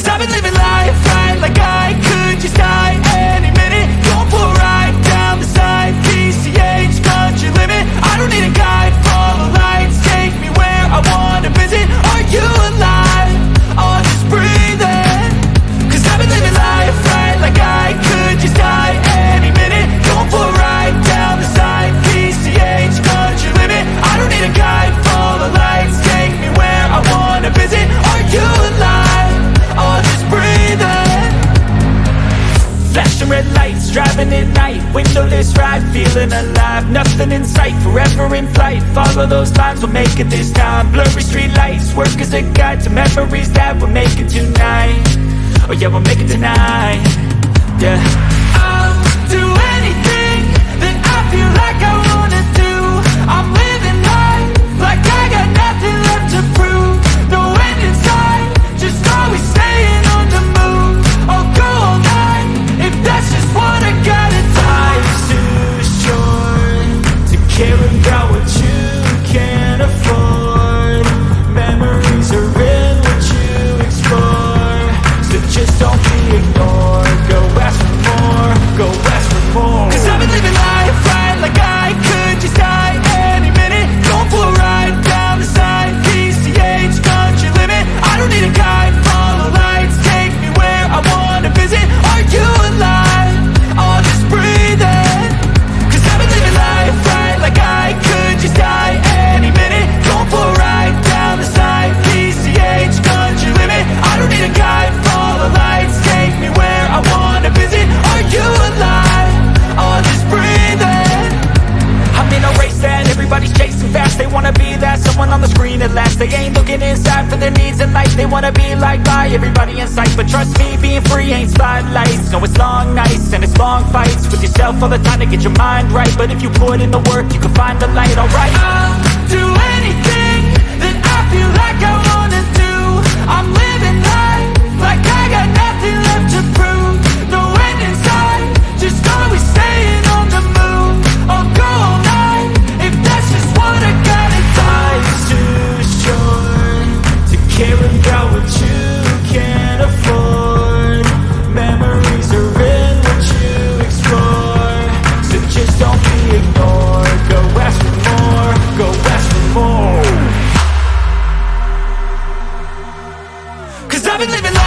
Cause I've been living life right like I could just die any minute. Going for a ride down the side, PCH, country limit. I don't need a guide, follow lights, take me where I wanna visit. Are you alive? Or just breathing? Cause I've been living life right like I could just die any minute. Going for a ride down the side, PCH, country limit. I don't need a guide, follow lights, take me where I wanna visit. Are you alive? Or just breathing? Flashing red lights, driving at night, windowless ride, feeling alive. Nothing in sight, forever in flight. Follow those lines, we'll make it this time. Blurry street lights, work as a guide to memories that we're making tonight. Oh yeah, we'll make it tonight. Yeah. I'll do anything that I feel like I wanna do. I'm living life like I got nothing left to prove. No end in sight, just always staying on the move. I'll go all night if that's just what I gotta do. Life's too short to care about what you can't afford. Memories are in what you explore, so just don't be ignored. Go ask for more, go ask for more. Cause I've been living life right like I could just die any minute. Going for a ride down the side, PCH, country limit. I don't need a guide, follow lights, take me where I wanna visit. Are you alive? Or just breathing? Cause I've been living life right like I could just die any minute. Going for a ride down the side, PCH, country limit. I don't need a guide, follow lights, take me where I wanna visit. Are you alive? Or just breathing? I'm in a race that everybody's chasing fast. They wanna be that someone on the screen at last. They ain't looking inside for their needs in life. They wanna be liked by everybody in sight. But trust me, being free ain't spotlights. No, it's long nights and it's long fights with yourself all the time to get your mind right. But if you put in the work, you can find the light, alright. I'll do anything that I feel like I wanna do. I'm living life like I got nothing left to prove. No end in sight, just always staying on the move. I'll go all night if that's just what I gotta do. Life's too short to care about what you can't afford. Memories are in what you explore, so just don't be ignored. Go ask for more, go ask for more. Cause I've been living life